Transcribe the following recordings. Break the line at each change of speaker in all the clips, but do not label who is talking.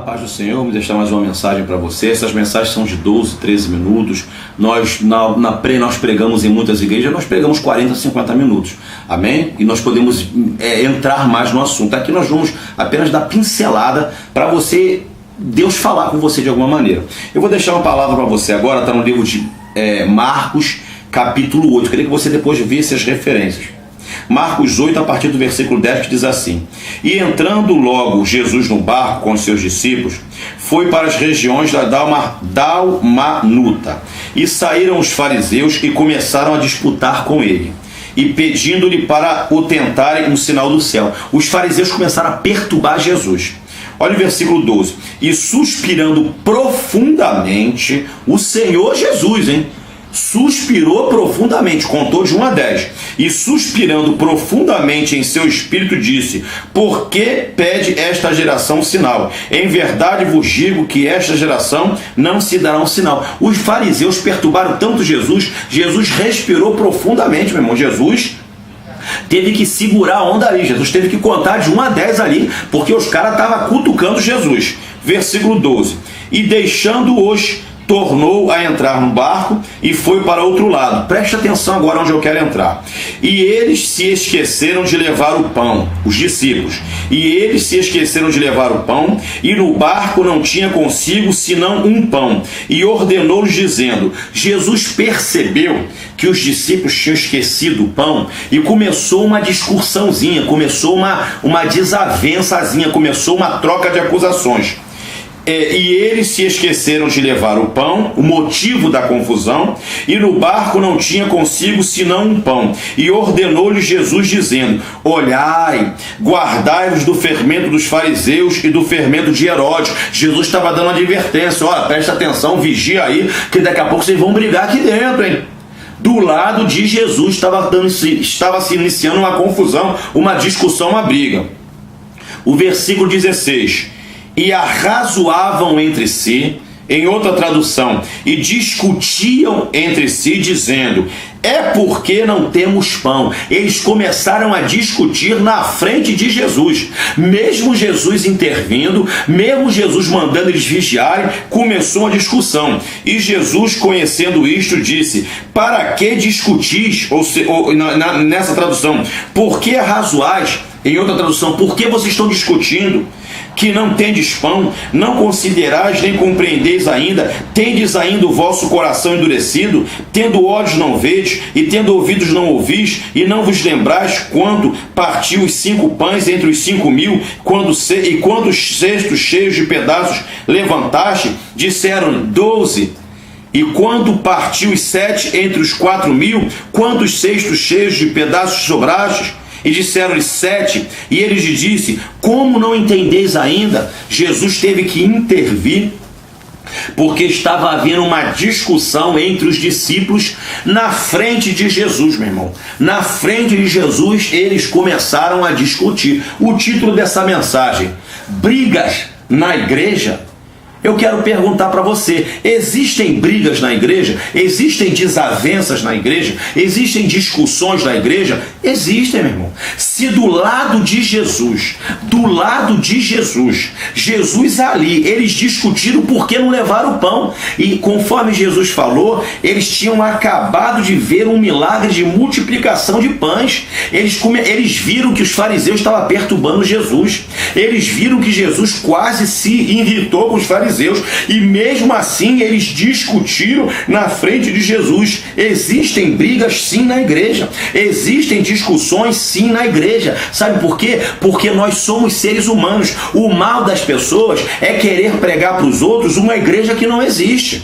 Paz do Senhor, vou deixar mais uma mensagem para você. Essas mensagens são de 12, 13 minutos. Nós pregamos em muitas igrejas, nós pregamos 40, 50 minutos. Amém? E nós podemos entrar mais no assunto. Aqui nós vamos apenas dar pincelada para você, Deus falar com você de alguma maneira. Eu vou deixar uma palavra para você agora, está no livro de Marcos, capítulo 8. Eu queria que você depois visse as referências. Marcos 8, a partir do versículo 10, que diz assim: E entrando logo Jesus no barco com os seus discípulos, foi para as regiões da Dalmanuta. E saíram os fariseus e começaram a disputar com ele, e pedindo-lhe para o tentarem um sinal do céu. Os fariseus começaram a perturbar Jesus. Olha o versículo 12. E suspirando profundamente, o Senhor Jesus, suspirou profundamente, contou de 1 a 10, e suspirando profundamente em seu espírito disse: Por que pede esta geração sinal? Em verdade vos digo que esta geração não se dará um sinal. Os fariseus perturbaram tanto Jesus, Jesus respirou profundamente, meu irmão. Jesus teve que segurar a onda ali, Jesus teve que contar de 1 a 10 ali, porque os caras estavam cutucando Jesus. Versículo 12. E deixando-os, tornou a entrar no barco e foi para outro lado. Preste atenção agora onde eu quero entrar. E eles se esqueceram de levar o pão, os discípulos. E eles se esqueceram de levar o pão, e no barco não tinha consigo senão um pão. E ordenou-lhes dizendo: Jesus percebeu que os discípulos tinham esquecido o pão e começou uma discussãozinha, começou uma desavençazinha, começou uma troca de acusações. E eles se esqueceram de levar o pão, o motivo da confusão, e no barco não tinha consigo senão um pão. E ordenou-lhes Jesus dizendo: Olhai, guardai-vos do fermento dos fariseus e do fermento de Herodes. Jesus estava dando uma advertência: olha, presta atenção, vigia aí, que daqui a pouco vocês vão brigar aqui dentro, Do lado de Jesus estava se iniciando uma confusão, uma discussão, uma briga. O versículo 16: E arrazoavam entre si, em outra tradução, e discutiam entre si, dizendo: É porque não temos pão. Eles começaram a discutir na frente de Jesus. Mesmo Jesus intervindo, mesmo Jesus mandando eles vigiarem, começou uma discussão. E Jesus, conhecendo isto, disse: Para que discutis? Nessa tradução, por que arrazoais? Em outra tradução, por que vocês estão discutindo? Que não tendes pão, não considerais nem compreendeis ainda, tendes ainda o vosso coração endurecido, tendo olhos não vedes, e tendo ouvidos não ouvis, e não vos lembrais quando partiu os 5 pães entre os 5.000, e quantos cestos cheios de pedaços levantaste? Disseram 12. E quando partiu os 7 entre os 4.000, quantos cestos cheios de pedaços sobrastes? E disseram-lhe 7, e ele lhes disse: Como não entendeis ainda? Jesus teve que intervir, porque estava havendo uma discussão entre os discípulos na frente de Jesus, meu irmão. Na frente de Jesus, eles começaram a discutir. O título dessa mensagem: Brigas na igreja. Eu quero perguntar para você: existem brigas na igreja? Existem desavenças na igreja? Existem discussões na igreja? Existem, meu irmão. Se do lado de Jesus, Jesus ali, eles discutiram por que não levaram o pão. E conforme Jesus falou, eles tinham acabado de ver um milagre de multiplicação de pães. Eles viram que os fariseus estavam perturbando Jesus. Eles viram que Jesus quase se irritou com os fariseus. E mesmo assim eles discutiram na frente de Jesus. Existem brigas sim na igreja. Existem discussões sim na igreja. Sabe por quê? Porque nós somos seres humanos. O mal das pessoas é querer pregar para os outros uma igreja que não existe.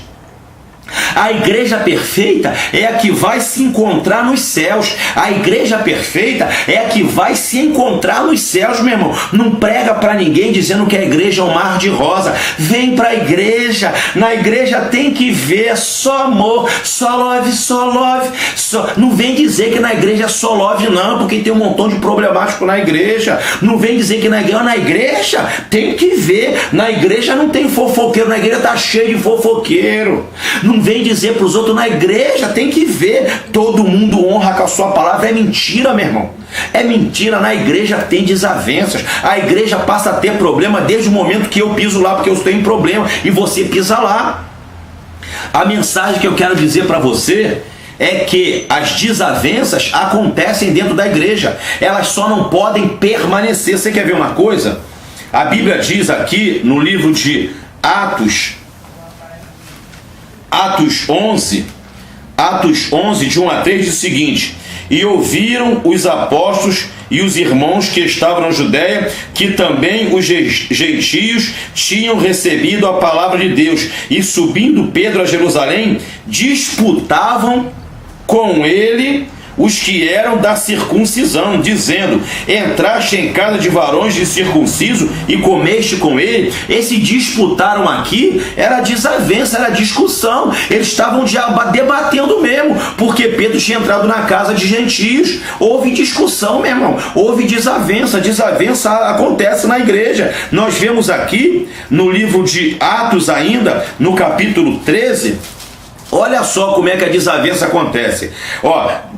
A igreja perfeita é a que vai se encontrar nos céus. A igreja perfeita é a que vai se encontrar nos céus, meu irmão. Não prega para ninguém dizendo que a igreja é um mar de rosa. Vem para a igreja. Na igreja tem que ver só amor, só love, só love. Não vem dizer que na igreja é só love, não, porque tem um montão de problemático na igreja. Não vem dizer que na igreja tem que ver. Na igreja não tem fofoqueiro, na igreja tá cheio de fofoqueiro. Não vem dizer dizer para os outros, na igreja tem que ver, todo mundo honra com a sua palavra. É mentira, meu irmão. É mentira, na igreja tem desavenças. A igreja passa a ter problema desde o momento que eu piso lá, porque eu tenho problema, e você pisa lá. A mensagem que eu quero dizer para você é que as desavenças acontecem dentro da igreja. Elas só não podem permanecer. Você quer ver uma coisa? A Bíblia diz aqui no livro de Atos 11, de 1 a 3, diz o seguinte: e ouviram os apóstolos e os irmãos que estavam na Judéia, que também os gentios tinham recebido a palavra de Deus, e subindo Pedro a Jerusalém, disputavam com ele os que eram da circuncisão, dizendo: entraste em casa de varões de circunciso e comeste com ele. Esse disputaram aqui era desavença, era discussão. Eles estavam debatendo mesmo, porque Pedro tinha entrado na casa de gentios. Houve discussão, meu irmão, houve desavença. Desavença acontece na igreja. Nós vemos aqui no livro de Atos, ainda no capítulo 13, olha só como é que a desavença acontece.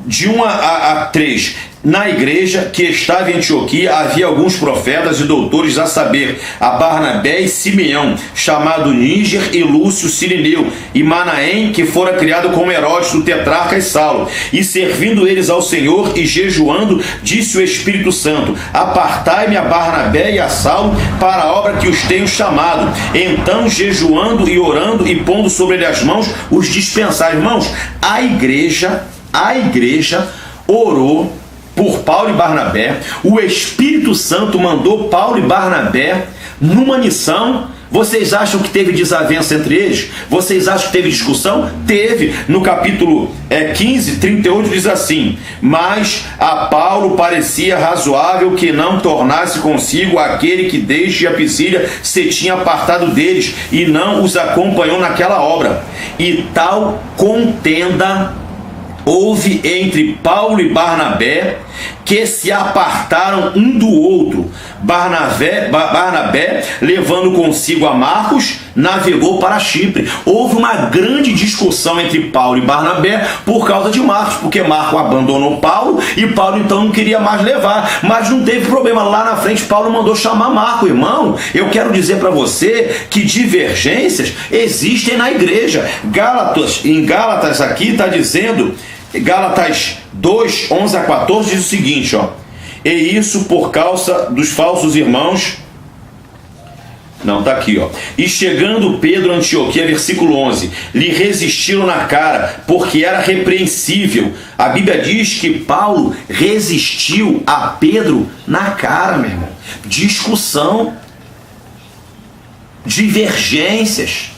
De 1 a 3. Na igreja que estava em Antioquia havia alguns profetas e doutores, a saber, a Barnabé e Simeão, chamado Níger, e Lúcio Cirineu, e Manaém, que fora criado como Herodes do tetrarca, e Saulo. E servindo eles ao Senhor e jejuando, disse o Espírito Santo: apartai-me a Barnabé e a Saulo para a obra que os tenho chamado. Então, jejuando e orando e pondo sobre ele as mãos, os dispensaram. Irmãos, a igreja orou por Paulo e Barnabé. O Espírito Santo mandou Paulo e Barnabé numa missão. Vocês acham que teve desavença entre eles? Vocês acham que teve discussão? Teve. No capítulo 15, 38 diz assim: mas a Paulo parecia razoável que não tornasse consigo aquele que desde a Pisídia se tinha apartado deles, e não os acompanhou naquela obra. E tal contenda houve entre Paulo e Barnabé, que se apartaram um do outro. Barnabé, levando consigo a Marcos, navegou para Chipre. Houve uma grande discussão entre Paulo e Barnabé por causa de Marcos, porque Marcos abandonou Paulo e Paulo então não queria mais levar. Mas não teve problema. Lá na frente Paulo mandou chamar Marcos. Irmão, eu quero dizer para você que divergências existem na igreja. Em Gálatas aqui está dizendo, Gálatas 2, 11 a 14 diz o seguinte, e isso por causa dos falsos irmãos. Não, está aqui, e chegando Pedro a Antioquia, versículo 11, lhe resistiram na cara, porque era repreensível. A Bíblia diz que Paulo resistiu a Pedro na cara, meu irmão. Discussão, divergências,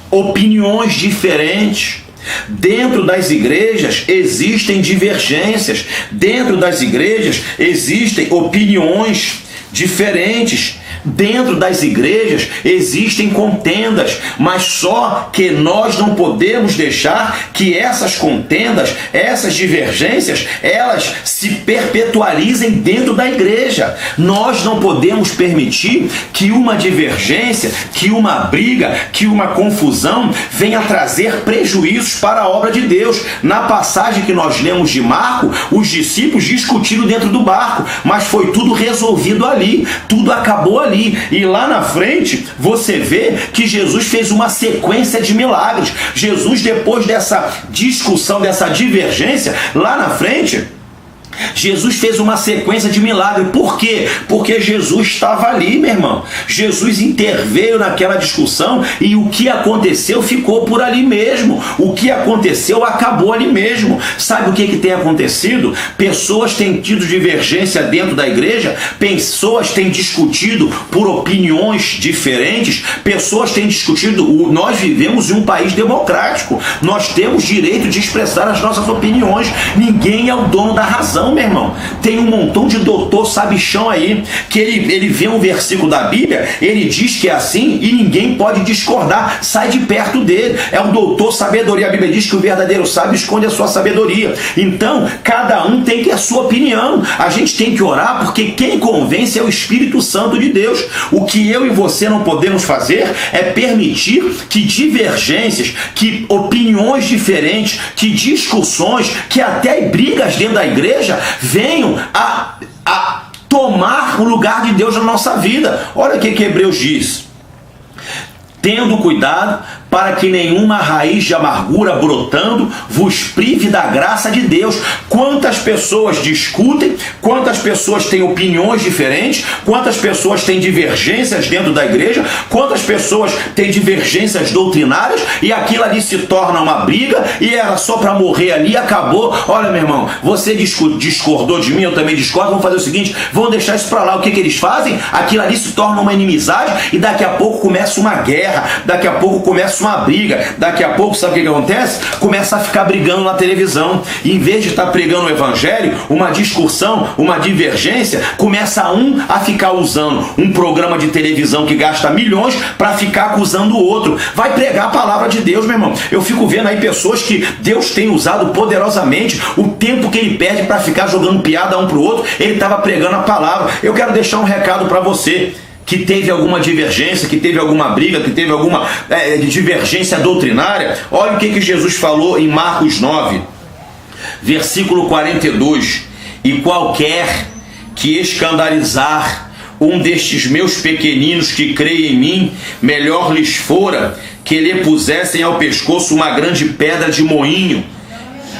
opiniões diferentes. Dentro das igrejas existem divergências, dentro das igrejas existem opiniões diferentes, dentro das igrejas existem contendas, mas só que nós não podemos deixar que essas contendas, essas divergências, elas se perpetualizem dentro da igreja. Nós não podemos permitir que uma divergência, que uma briga, que uma confusão venha trazer prejuízos para a obra de Deus. Na passagem que nós lemos de Marcos, os discípulos discutiram dentro do barco, mas foi tudo resolvido ali, tudo acabou ali. E lá na frente você vê que Jesus fez uma sequência de milagres. Jesus, depois dessa discussão, dessa divergência, lá na frente Jesus fez uma sequência de milagres. Por quê? Porque Jesus estava ali, meu irmão. Jesus interveio naquela discussão e o que aconteceu ficou por ali mesmo. O que aconteceu acabou ali mesmo. Sabe o que tem acontecido? Pessoas têm tido divergência dentro da igreja, pessoas têm discutido por opiniões diferentes, pessoas têm discutido. Nós vivemos em um país democrático, nós temos direito de expressar as nossas opiniões. Ninguém é o dono da razão. televisão, meu irmão. Tem um montão de doutor sabichão aí, que ele vê um versículo da Bíblia, ele diz que é assim e ninguém pode discordar. Sai de perto dele. É o doutor sabedoria. A Bíblia diz que o verdadeiro sábio esconde a sua sabedoria. Então, cada um tem que ter a sua opinião. A gente tem que orar, porque quem convence é o Espírito Santo de Deus. O que eu e você não podemos fazer é permitir que divergências, que opiniões diferentes, que discussões, que até brigas dentro da igreja venham a tomar o lugar de Deus na nossa vida. Olha o que Hebreus diz: tendo cuidado para que nenhuma raiz de amargura brotando vos prive da graça de Deus. Quantas pessoas discutem, quantas pessoas têm opiniões diferentes, quantas pessoas têm divergências dentro da igreja, quantas pessoas têm divergências doutrinárias, e aquilo ali se torna uma briga, e era só para morrer ali e acabou. Olha, meu irmão, você discordou de mim, eu também discordo, vamos fazer o seguinte, vamos deixar isso para lá. O que eles fazem? Aquilo ali se torna uma inimizade, e daqui a pouco começa uma guerra, daqui a pouco começa uma briga, daqui a pouco sabe o que acontece? Começa a ficar brigando na televisão, e em vez de estar pregando o evangelho, uma discussão, uma divergência, começa um a ficar usando um programa de televisão que gasta milhões para ficar acusando o outro. Vai pregar a palavra de Deus, meu irmão. Eu fico vendo aí pessoas que Deus tem usado poderosamente, o tempo que ele perde para ficar jogando piada um pro outro, ele estava pregando a palavra. Eu quero deixar um recado para você que teve alguma divergência, que teve alguma briga, que teve alguma divergência doutrinária. Olha o que Jesus falou em Marcos 9, versículo 42. E qualquer que escandalizar um destes meus pequeninos que creem em mim, melhor lhes fora que lhe pusessem ao pescoço uma grande pedra de moinho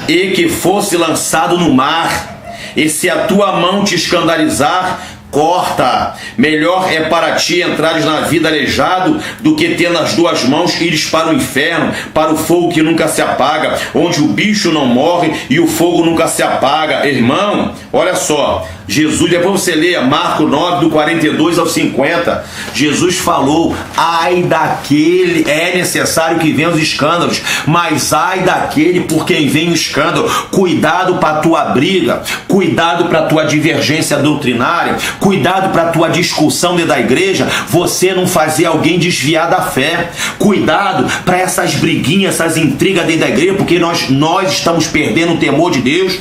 e que fosse lançado no mar. E se a tua mão te escandalizar, corta. Melhor é para ti entrares na vida aleijado do que ter nas duas mãos ires para o inferno, para o fogo que nunca se apaga, onde o bicho não morre e o fogo nunca se apaga. Irmão, olha só, Jesus, depois você leia Marcos 9, do 42 ao 50, Jesus falou: ai daquele, é necessário que venham os escândalos, mas ai daquele por quem vem o escândalo. Cuidado para a tua briga, cuidado para a tua divergência doutrinária, cuidado para a tua discussão dentro da igreja, você não fazer alguém desviar da fé. Cuidado para essas briguinhas, essas intrigas dentro da igreja, porque nós estamos perdendo o temor de Deus.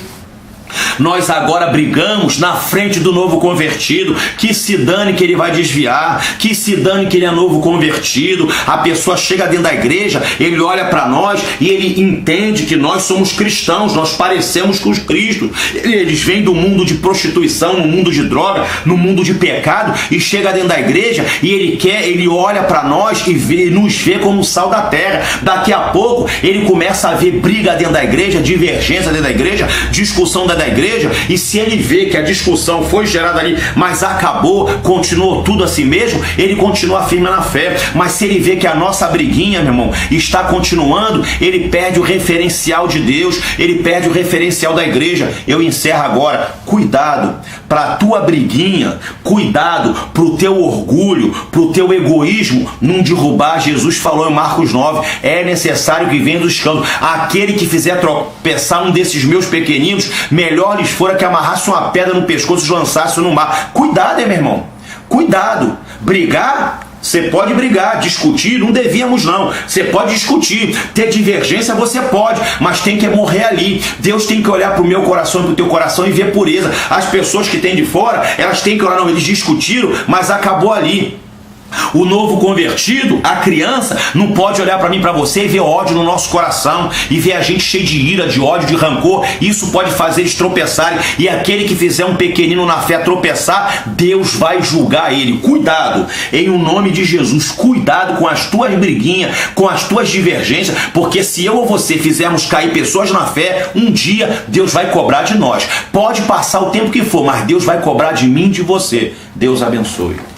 Nós agora brigamos na frente do novo convertido, que se dane que ele vai desviar, que se dane que ele é novo convertido. A pessoa chega dentro da igreja, ele olha para nós e ele entende que nós somos cristãos, nós parecemos com os Cristos. Eles vêm do mundo de prostituição, no mundo de droga, no mundo de pecado, e chega dentro da igreja e ele olha para nós e nos vê como sal da terra. Daqui a pouco ele começa a ver briga dentro da igreja, divergência dentro da igreja, discussão dentro da igreja, e se ele vê que a discussão foi gerada ali, mas acabou, continuou tudo assim mesmo, ele continua firme na fé. Mas se ele vê que a nossa briguinha, meu irmão, está continuando, ele perde o referencial de Deus, ele perde o referencial da igreja. Eu encerro agora. Cuidado para a tua briguinha, cuidado para o teu orgulho, para o teu egoísmo não derrubar. Jesus falou em Marcos 9, é necessário que venha do escândalo. Aquele que fizer tropeçar um desses meus pequeninos, melhor lhes fora que amarrasse uma pedra no pescoço e lançasse no mar. Cuidado, meu irmão. Cuidado. Brigar, você pode brigar. Discutir, não devíamos não. Você pode discutir. Ter divergência, você pode. Mas tem que morrer ali. Deus tem que olhar para o meu coração e para o teu coração e ver pureza. As pessoas que têm de fora, elas têm que olhar, não, eles discutiram, mas acabou ali. O novo convertido, a criança, não pode olhar para mim, para você e ver ódio no nosso coração, e ver a gente cheio de ira, de ódio, de rancor. Isso pode fazer eles tropeçarem, e aquele que fizer um pequenino na fé tropeçar, Deus vai julgar ele. Cuidado, em o nome de Jesus, cuidado com as tuas briguinhas, com as tuas divergências, porque se eu ou você fizermos cair pessoas na fé, um dia Deus vai cobrar de nós. Pode passar o tempo que for, mas Deus vai cobrar de mim e de você. Deus abençoe.